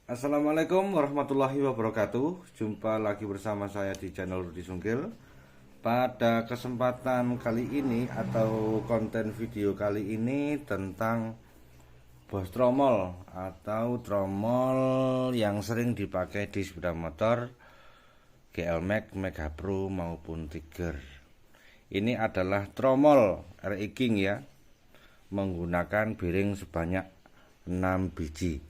Assalamualaikum warahmatullahi wabarakatuh. Jumpa lagi bersama saya di channel Rudi Sungkil. Pada kesempatan kali ini atau konten video kali ini tentang bos tromol atau tromol yang sering dipakai di sepeda motor GL Max, Mega Pro maupun Tiger. Ini adalah tromol RI King ya, menggunakan bearing sebanyak 6 biji.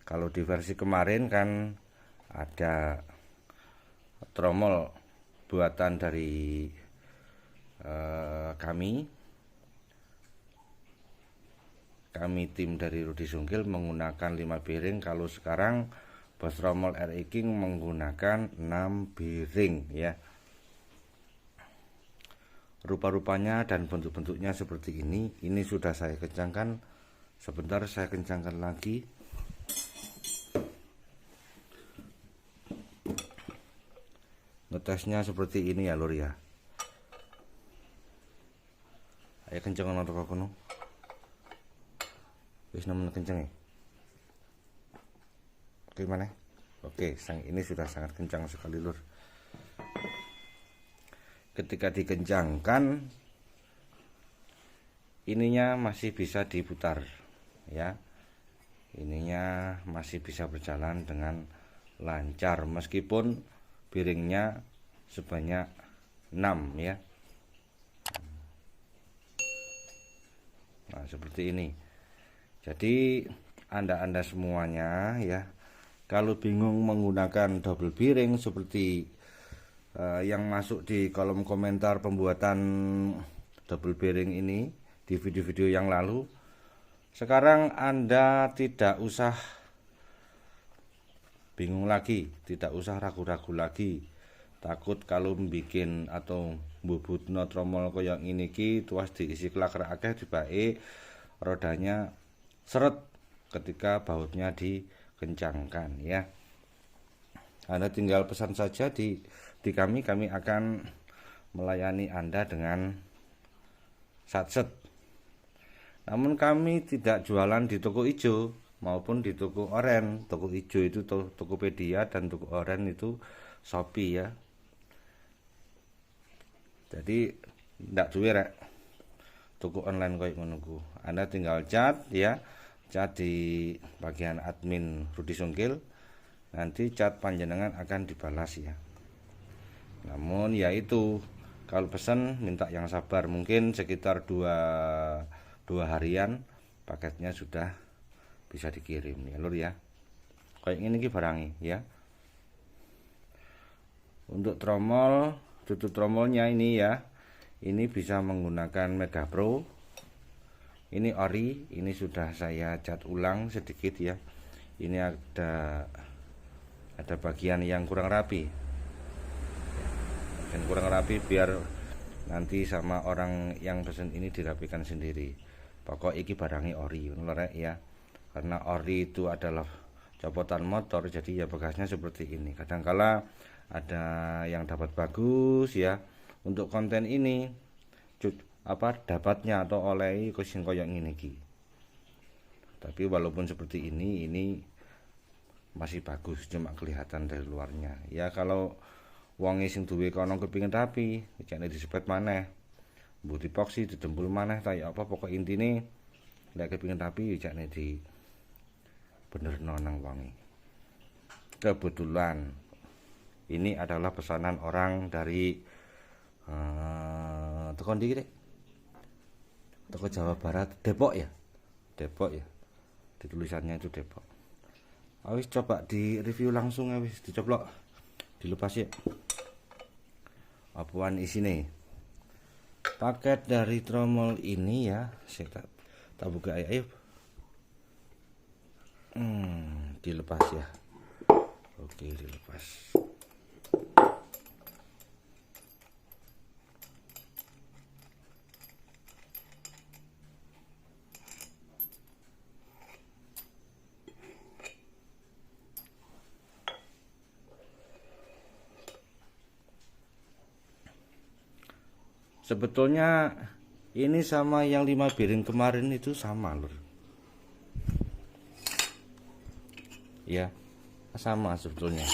Kalau di versi kemarin kan ada tromol buatan dari kami tim dari Rudi Sungkil menggunakan 5 bearing. Kalau sekarang bos tromol RI King menggunakan 6 bearing ya. Rupa-rupanya dan bentuk-bentuknya seperti ini. Ini sudah saya kencangkan. Sebentar saya kencangkan lagi. Ngetesnya seperti ini ya lur ya. Ayo kenceng nang toko kono. Wis nemen kenceng ya. Oke mana? Oke, ini sudah sangat kencang sekali lur. Ketika dikencangkan ininya masih bisa diputar ya. Ininya masih bisa berjalan dengan lancar meskipun bearingnya sebanyak 6 ya. Nah seperti ini. Jadi anda semuanya ya, kalau bingung menggunakan double bearing seperti yang masuk di kolom komentar pembuatan double bearing ini di video-video yang lalu, sekarang Anda tidak usah bingung lagi, tidak usah ragu-ragu lagi. Takut kalau bikin atau mbubutno tromol koyo ngene iki tuas diisi klaker akeh dibake rodanya seret ketika bautnya dikencangkan ya. Anda tinggal pesan saja di kami akan melayani Anda dengan satset. Namun kami tidak jualan di toko hijau maupun di toko oren. Toko hijau itu Tokopedia dan toko oren itu Shopee ya. Jadi ndak duwe rek toko online koyo ngono ku. Anda tinggal chat ya. Chat di bagian admin Rudi Sungkil. Nanti chat panjenengan akan dibalas ya. Namun ya itu, kalau pesan minta yang sabar, mungkin sekitar dua harian paketnya sudah bisa dikirim ya lur ya. Kayak ini barangnya ya. Untuk tromol, tutup tromolnya ini ya, ini bisa menggunakan Mega Pro. Ini ori, ini sudah saya cat ulang sedikit ya. Ini ada bagian yang kurang rapi. Dan kurang rapi biar nanti sama orang yang pesen ini dirapikan sendiri. Pokok iki barangnya ori lorek ya. Karena ori itu adalah copotan motor, jadi ya bekasnya seperti ini. Kadangkala ada yang dapat bagus ya. Untuk konten ini dapatnya atau oleh kucing koyak ngene iki. Tapi walaupun seperti ini masih bagus, cuma kelihatan dari luarnya. Ya kalau wonge sing duwe kono kepingin rapi, jane disepet maneh. Mbok dipoksi didempul maneh ta ya apa pokok intine nek kepingin rapi jane di benerno nang wonge. Kebetulan ini adalah pesanan orang dari teko ndi iki, teko Jawa Barat, Depok ya. Depok ya. Di tulisannya itu Depok. Awis coba di review langsung wis dicoplok. Dilepas ya. Apaan isine? Paket dari tromol ini ya, saya tak buka ayo. Dilepas ya. Oke, dilepas. Sebetulnya ini sama yang 5 bearing kemarin itu sama lur. Ya, sama sebetulnya.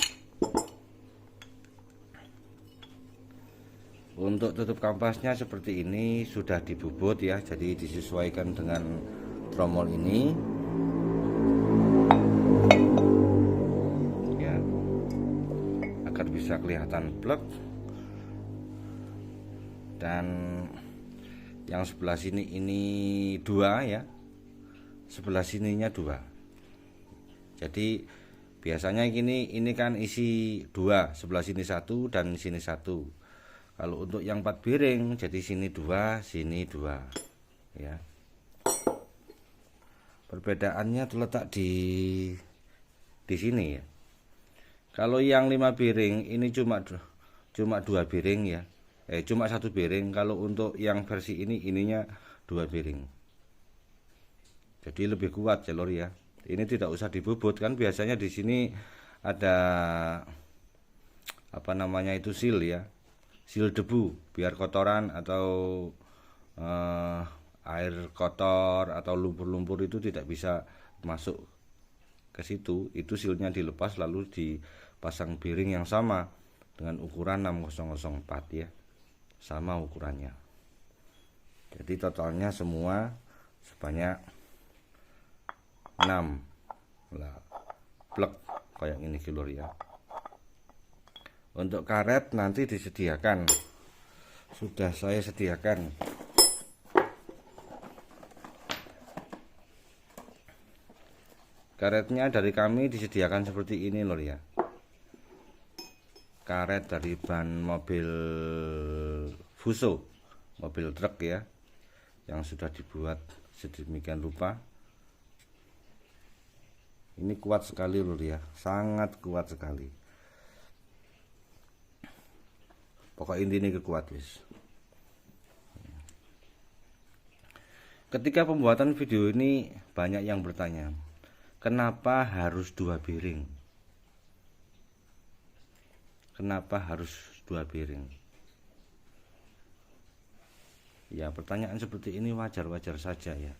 Untuk tutup kampasnya seperti ini, sudah dibobot ya, jadi disesuaikan dengan tromol ini ya, agar bisa kelihatan plek. Dan yang sebelah sini ini 2 ya, sebelah sininya 2. Jadi biasanya ini kan isi 2, sebelah sini 1 dan sini 1. Kalau untuk yang 4 bearing, jadi sini 2, sini 2 ya. Perbedaannya terletak di sini ya. Kalau yang 5 bearing ini cuma 2 bearing ya. Cuma 1 bearing. Kalau untuk yang versi ini, ininya 2 bearing. Jadi lebih kuat jalur ya. Ini tidak usah dibobot, kan biasanya di sini ada apa namanya itu seal ya. Seal debu, biar kotoran atau air kotor atau lumpur-lumpur itu tidak bisa masuk ke situ. Itu sealnya dilepas lalu dipasang bearing yang sama dengan ukuran 6004 ya, sama ukurannya. Jadi totalnya semua sebanyak 6 lah, plek kayak ini kilur ya. Untuk karet nanti disediakan, sudah saya sediakan. Karetnya dari kami disediakan seperti ini lor ya. Karet dari ban mobil Fuso, mobil truk ya, yang sudah dibuat sedemikian rupa. Ini kuat sekali lor ya, sangat kuat sekali. Pokok intinya kekuat wis. Ketika pembuatan video ini banyak yang bertanya, kenapa harus 2 bearing? Kenapa harus 2 bearing? Ya, pertanyaan seperti ini wajar-wajar saja ya.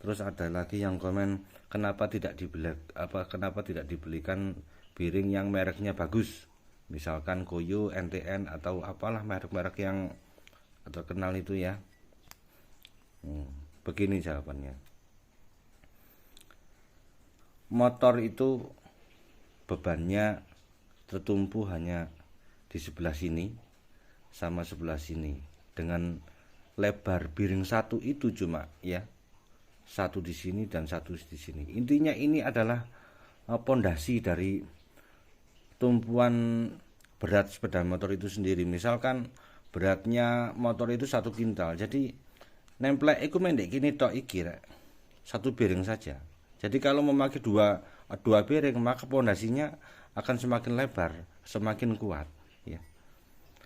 Terus ada lagi yang komen, kenapa tidak dibelikan bearing yang mereknya bagus? Misalkan Koyo, NTN atau apalah merek-merek yang terkenal itu ya. Begini jawabannya. Motor itu bebannya tertumpu hanya di sebelah sini sama sebelah sini. Dengan lebar bearing 1 itu cuma ya, 1 di sini dan 1 di sini. Intinya ini adalah pondasi dari tumpuan berat sepeda motor itu sendiri. Misalkan beratnya motor itu 1 kintal, jadi nemplek iku mendek gini tok iki rek, 1 bearing saja. Jadi kalau memakai dua bearing, maka pondasinya akan semakin lebar, semakin kuat ya.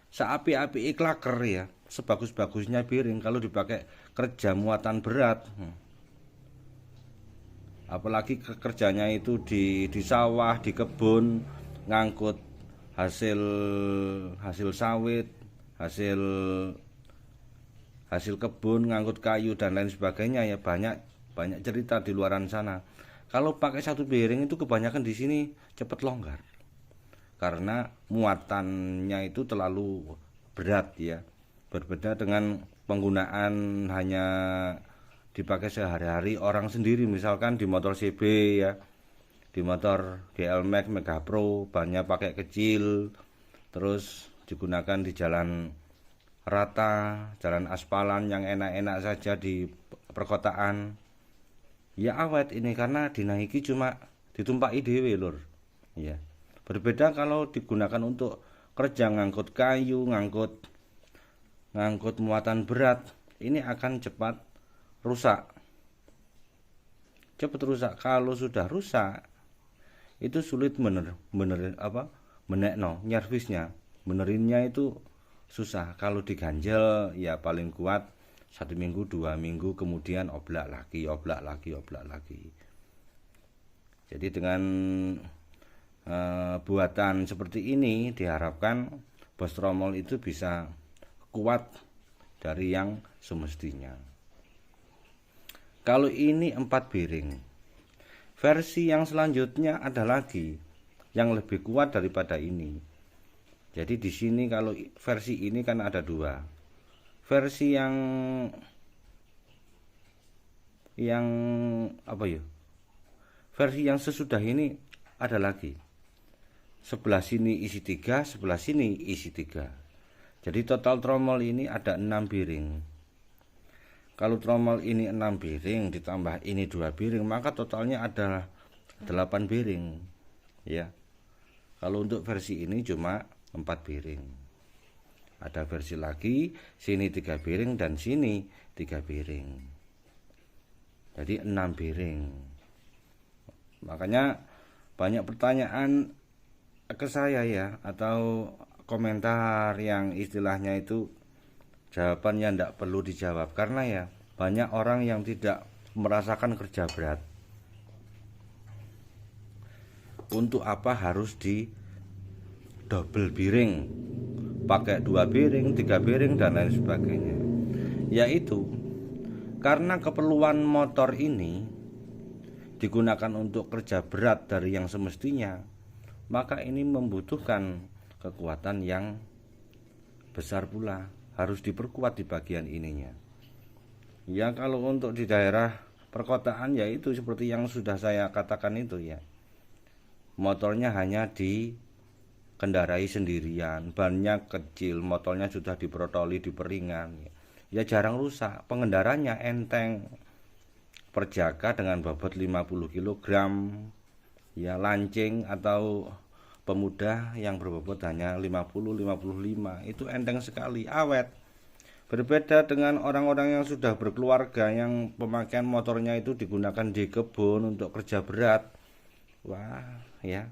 Seapi-api iklaker ya, sebagus-bagusnya bearing kalau dipakai kerja muatan berat, apalagi kerjanya itu di sawah, di kebun, ngangkut hasil sawit, hasil kebun, ngangkut kayu dan lain sebagainya ya, banyak cerita di luaran sana. Kalau pakai 1 bearing itu kebanyakan di sini cepat longgar karena muatannya itu terlalu berat ya. Berbeda dengan penggunaan hanya dipakai sehari-hari orang sendiri, misalkan di motor CB ya, di motor GL Max Mega Pro, bannya pakai kecil, terus digunakan di jalan rata, jalan aspalan yang enak-enak saja di perkotaan. Ya awet ini karena dinaiki cuma ditumpaki dhewe lur. Ya. Berbeda kalau digunakan untuk kerja ngangkut kayu, ngangkut muatan berat, ini akan cepat rusak. Cepat rusak. Kalau sudah rusak, itu sulit nyervisnya, benerinnya itu susah. Kalau diganjel ya paling kuat 1 minggu 2 minggu, kemudian oblak lagi. Jadi dengan buatan seperti ini diharapkan bos tromol itu bisa kuat dari yang semestinya. Kalau ini 4 bearing, versi yang selanjutnya ada lagi yang lebih kuat daripada ini. Jadi di sini kalau versi ini kan ada dua. Versi yang apa ya? Versi yang sesudah ini ada lagi. Sebelah sini isi 3, sebelah sini isi 3. Jadi total tromol ini ada 6 biring. Kalau tromol ini 6 biring ditambah ini 2 biring, maka totalnya ada 8 biring. Ya. Kalau untuk versi ini cuma 4 biring. Ada versi lagi, sini 3 biring dan sini 3 biring. Jadi 6 biring. Makanya banyak pertanyaan ke saya ya, atau komentar yang istilahnya itu jawabannya tidak perlu dijawab. Karena ya banyak orang yang tidak merasakan kerja berat. Untuk apa harus di double biring, pakai 2 biring, 3 biring dan lain sebagainya. Yaitu karena keperluan motor ini digunakan untuk kerja berat dari yang semestinya, maka ini membutuhkan kekuatan yang besar pula, harus diperkuat di bagian ininya. Ya kalau untuk di daerah perkotaan ya itu seperti yang sudah saya katakan itu ya, motornya hanya dikendarai sendirian, bannya kecil, motornya sudah diprotoli, diperingan, ya jarang rusak, pengendaranya enteng, perjaka dengan bobot 50 kg, ya lancing atau pemuda yang berbobot hanya 50-55, itu enteng sekali, awet. Berbeda dengan orang-orang yang sudah berkeluarga, yang pemakaian motornya itu digunakan di kebun untuk kerja berat. Wah ya,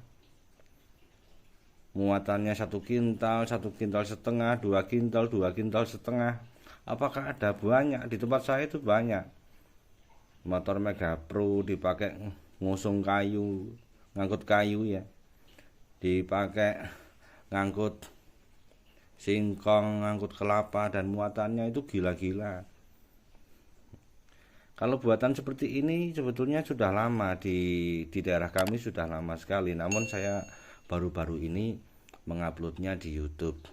muatannya 1 kintal, 1 kintal setengah, 2 kintal, 2 kintal setengah. Apakah ada? Banyak. Di tempat saya itu banyak. Motor Mega Pro dipakai ngusung kayu, ngangkut kayu ya, dipakai ngangkut singkong, ngangkut kelapa, dan muatannya itu gila-gila. Kalau buatan seperti ini sebetulnya sudah lama di daerah kami, sudah lama sekali. Namun saya baru-baru ini menguploadnya di YouTube.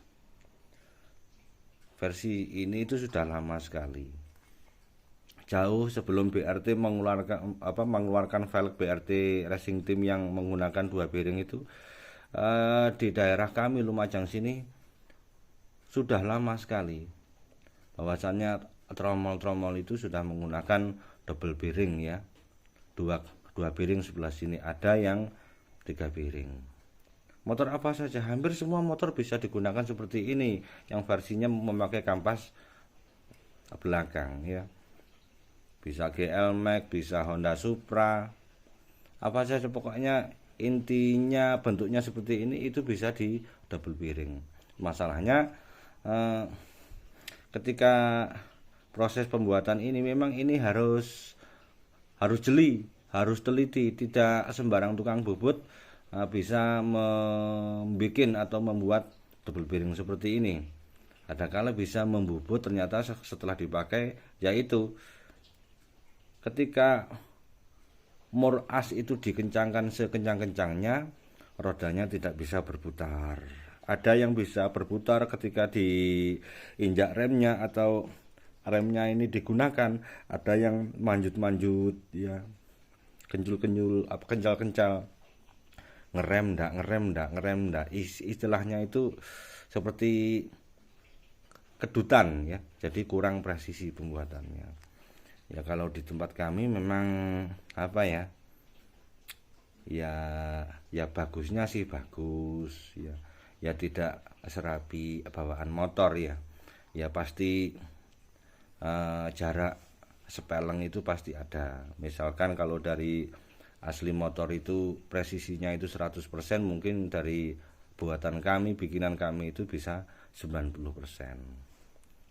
Versi ini itu sudah lama sekali. Jauh sebelum BRT mengeluarkan velg BRT Racing Team yang menggunakan 2 bearing itu, di daerah kami Lumajang sini sudah lama sekali bahwasannya tromol-tromol itu sudah menggunakan double bearing ya, dua bearing sebelah sini, ada yang 3 bearing. Motor apa saja, hampir semua motor bisa digunakan seperti ini, yang versinya memakai kampas belakang ya, bisa GL Max, bisa Honda Supra, apa saja pokoknya intinya bentuknya seperti ini itu bisa di double bearing. Masalahnya ketika proses pembuatan ini memang ini harus jeli, harus teliti, tidak sembarang tukang bubut bisa membuat atau membuat double bearing seperti ini. Adakala bisa membubut, ternyata setelah dipakai yaitu ketika mur as itu dikencangkan sekencang-kencangnya, rodanya tidak bisa berputar. Ada yang bisa berputar ketika diinjak remnya atau remnya ini digunakan, ada yang manjut-manjut ya, kencul-kencul, kencal-kencal, ngerem ndak, istilahnya itu seperti kedutan ya, jadi kurang presisi pembuatannya. Ya kalau di tempat kami memang apa ya, ya bagusnya sih bagus ya, ya tidak serapi bawaan motor ya, ya pasti jarak sepeleng itu pasti ada. Misalkan kalau dari asli motor itu presisinya itu 100%, mungkin dari buatan kami, bikinan kami itu bisa 90%.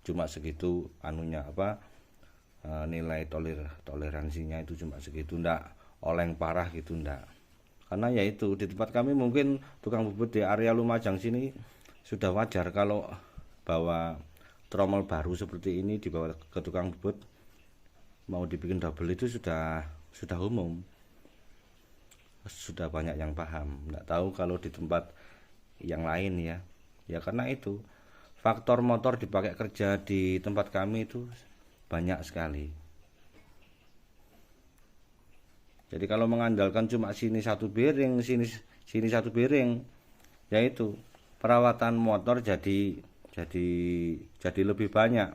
Cuma segitu anunya nilai toleransinya itu cuma segitu, ndak oleng parah gitu, ndak. Karena ya itu di tempat kami mungkin tukang bubut di area Lumajang sini sudah wajar kalau bawa tromol baru seperti ini dibawa ke tukang bubut mau dibikin double itu sudah umum. sudah banyak yang paham. Nggak tahu kalau di tempat yang lain ya. Ya karena itu faktor motor dipakai kerja di tempat kami itu banyak sekali. Jadi kalau mengandalkan cuma sini satu bearing, sini satu bearing, yaitu perawatan motor jadi lebih banyak.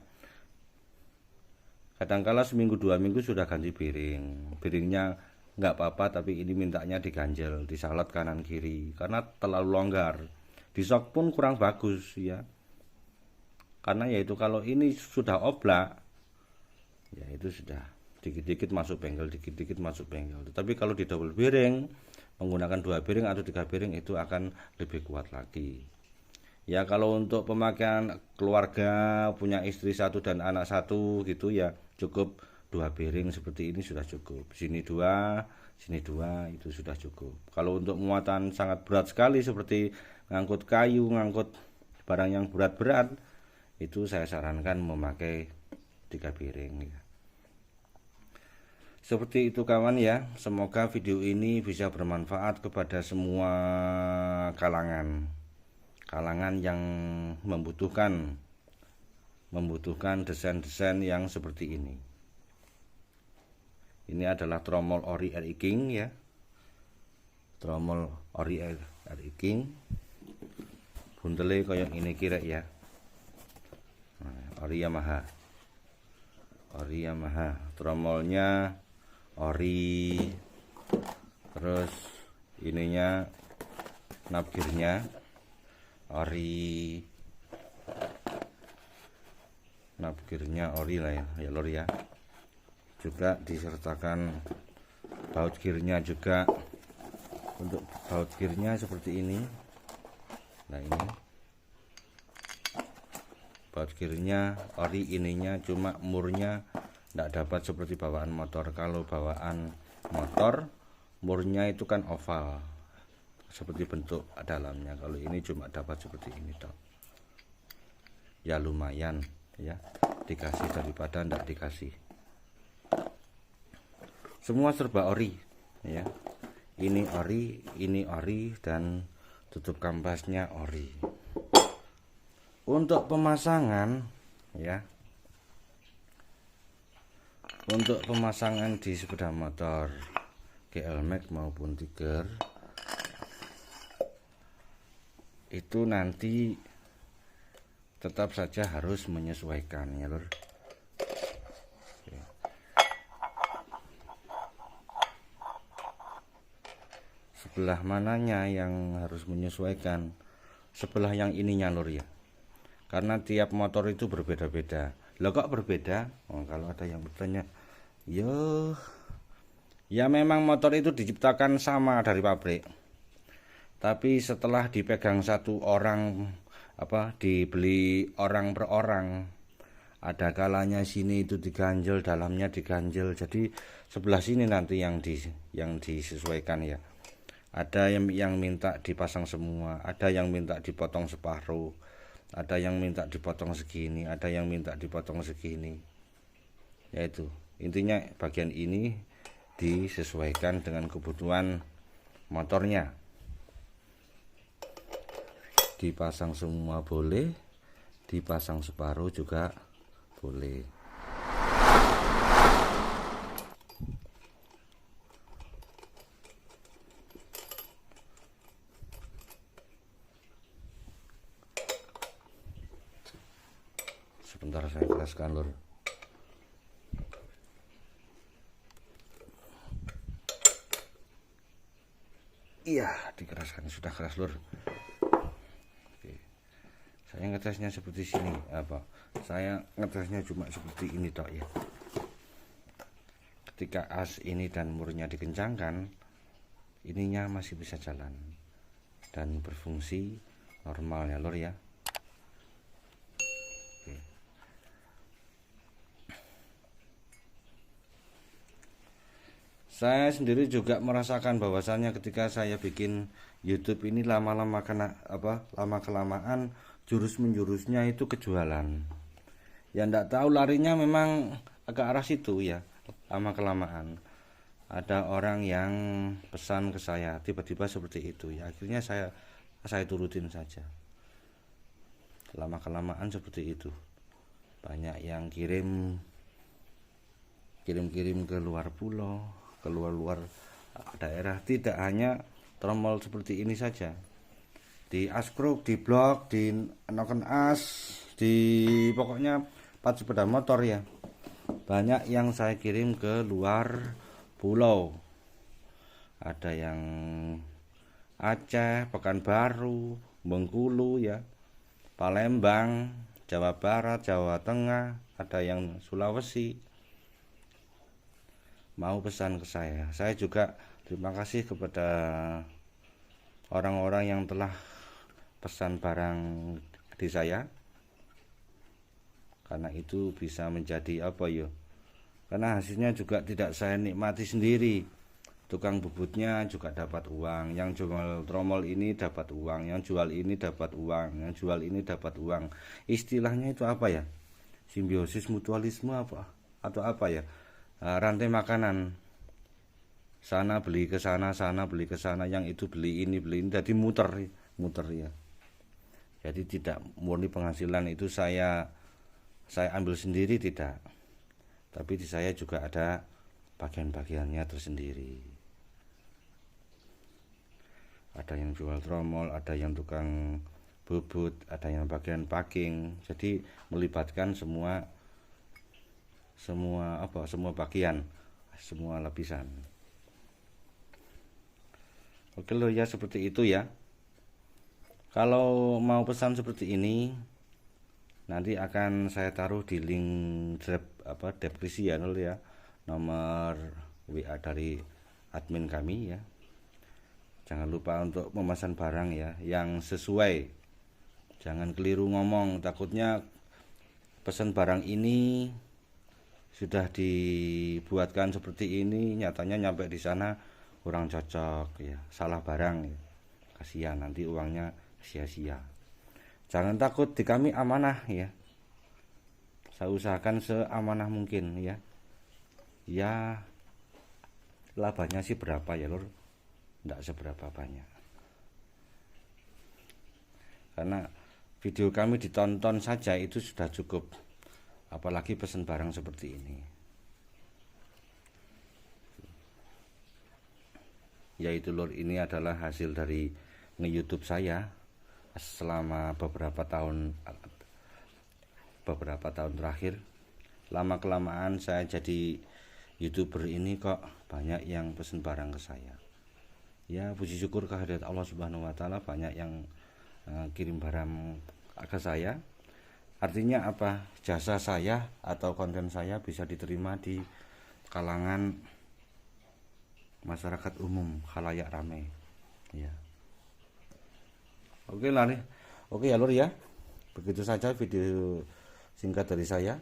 Kadangkala seminggu 2 minggu sudah ganti bearing. Bearingnya nggak apa-apa, tapi ini mintanya diganjel, disalot kanan kiri karena terlalu longgar. Di sok pun kurang bagus ya. Karena yaitu kalau ini sudah oblak, ya itu sudah dikit-dikit masuk bengkel, dikit-dikit masuk bengkel. Tetapi kalau di double bearing, menggunakan 2 bearing atau 3 bearing itu akan lebih kuat lagi. Ya kalau untuk pemakaian keluarga, punya istri 1 dan anak 1 gitu ya, cukup 2 bearing seperti ini sudah cukup. Sini 2, sini 2 itu sudah cukup. Kalau untuk muatan sangat berat sekali seperti ngangkut kayu, ngangkut barang yang berat-berat, itu saya sarankan memakai 3 bearing ya. Seperti itu kawan ya, semoga video ini bisa bermanfaat kepada semua kalangan yang membutuhkan desain-desain yang seperti ini. Ini adalah tromol ori RI King ya, tromol ori RI King, buntelnya kayak ini kira ya. Ori Yamaha, tromolnya ori, terus ininya nabgirnya ori, lah ya lor ya. Juga disertakan baut gearnya juga. Untuk baut gearnya seperti ini. Nah ini baut gearnya ori, ininya cuma murnya tidak dapat seperti bawaan motor. Kalau bawaan motor murnya itu kan oval seperti bentuk dalamnya. Kalau ini cuma dapat seperti ini toh. Ya lumayan ya, dikasih daripada tidak dikasih. Semua serba ori ya. Ini ori dan tutup kampasnya ori. Untuk pemasangan ya, untuk pemasangan di sepeda motor GL Max maupun Tiger itu nanti tetap saja harus menyesuaikan ya lor. Sebelah mananya yang harus menyesuaikan? Sebelah yang ininya lor ya. Karena tiap motor itu berbeda-beda. Lah kok berbeda? Oh, kalau ada yang bertanya, ya memang motor itu diciptakan sama dari pabrik. Tapi setelah dipegang satu orang, dibeli orang per orang, ada kalanya sini itu diganjel, dalamnya diganjel. Jadi sebelah sini nanti yang disesuaikan ya. Ada yang minta dipasang semua, ada yang minta dipotong separuh, ada yang minta dipotong segini, ada yang minta dipotong segini. Yaitu intinya bagian ini disesuaikan dengan kebutuhan motornya. Dipasang semua boleh, dipasang separuh juga boleh. Sebentar saya keraskan lur. Iya, dikeraskan, sudah keras lur. Oke. Saya ngetesnya seperti sini, saya ngetesnya cuma seperti ini tok ya. Ketika as ini dan murnya dikencangkan, ininya masih bisa jalan dan berfungsi normal ya lur ya. Oke. Saya sendiri juga merasakan bahwasannya ketika saya bikin YouTube ini lama kelamaan jurus menjurusnya itu kejualan. Ya ndak tahu larinya memang agak arah situ ya, lama kelamaan. ada orang yang pesan ke saya tiba-tiba seperti itu ya, akhirnya saya turutin saja. Lama kelamaan seperti itu, banyak yang kirim ke luar pulau, ke luar daerah. Tidak hanya tromol seperti ini saja, di Askruk, di blog, di Noken As, di pokoknya part sepeda motor ya, banyak yang saya kirim ke luar pulau. Ada yang Aceh, Pekanbaru, Bengkulu ya, Palembang, Jawa Barat, Jawa Tengah, ada yang Sulawesi mau pesan ke saya. Saya juga terima kasih kepada orang-orang yang telah pesan barang di saya, karena itu bisa menjadi apa ya, karena hasilnya juga tidak saya nikmati sendiri. Tukang bubutnya juga dapat uang, yang jual tromol ini dapat uang, yang jual ini dapat uang, yang jual ini dapat uang. Istilahnya itu apa ya, simbiosis mutualisme apa atau apa ya, rantai makanan, sana beli ke sana beli ke sana, yang itu beli ini, jadi muter ya. Jadi tidak murni penghasilan itu saya ambil sendiri, tidak, tapi di saya juga ada bagian-bagiannya tersendiri. Ada yang jual tromol, ada yang tukang bubut, ada yang bagian packing. Jadi melibatkan semua bagian, semua lapisan. Oke loh ya, seperti itu ya. Kalau mau pesan seperti ini, nanti akan saya taruh di link deskripsi ya lho ya, nomor WA dari admin kami ya. Jangan lupa untuk memesan barang ya yang sesuai. Jangan keliru ngomong, takutnya pesan barang ini sudah dibuatkan seperti ini, nyatanya nyampe di sana kurang cocok ya, salah barang ya. Kasihan, nanti uangnya sia-sia. Jangan takut, di kami amanah ya. Saya usahakan seamanah mungkin ya. Ya labanya sih berapa ya lur, tidak seberapa banyak, karena video kami ditonton saja itu sudah cukup, apalagi pesan barang seperti ini. Yaitu lur, ini adalah hasil dari nge-YouTube saya selama beberapa tahun terakhir. Lama kelamaan saya jadi YouTuber ini kok banyak yang pesan barang ke saya. Ya puji syukur kehadirat Allah Subhanahu wa taala, banyak yang kirim barang ke saya. Artinya apa? Jasa saya atau konten saya bisa diterima di kalangan masyarakat umum, khalayak ramai ya. Oke lah nih. Oke ya lur ya. Begitu saja video singkat dari saya.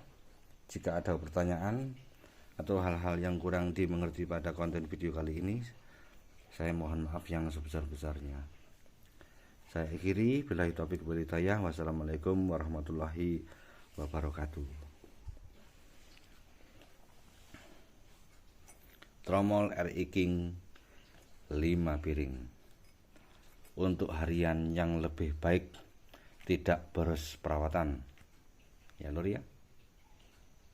Jika ada pertanyaan atau hal-hal yang kurang dimengerti pada konten video kali ini, saya mohon maaf yang sebesar-besarnya. Saya akhiri, billahi taufiq wal hidayah. Wassalamualaikum warahmatullahi wabarakatuh. Tromol RI King 5 piring untuk harian yang lebih baik, tidak boros perawatan ya lur ya.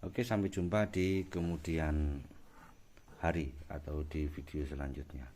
Oke, sampai jumpa di kemudian hari atau di video selanjutnya.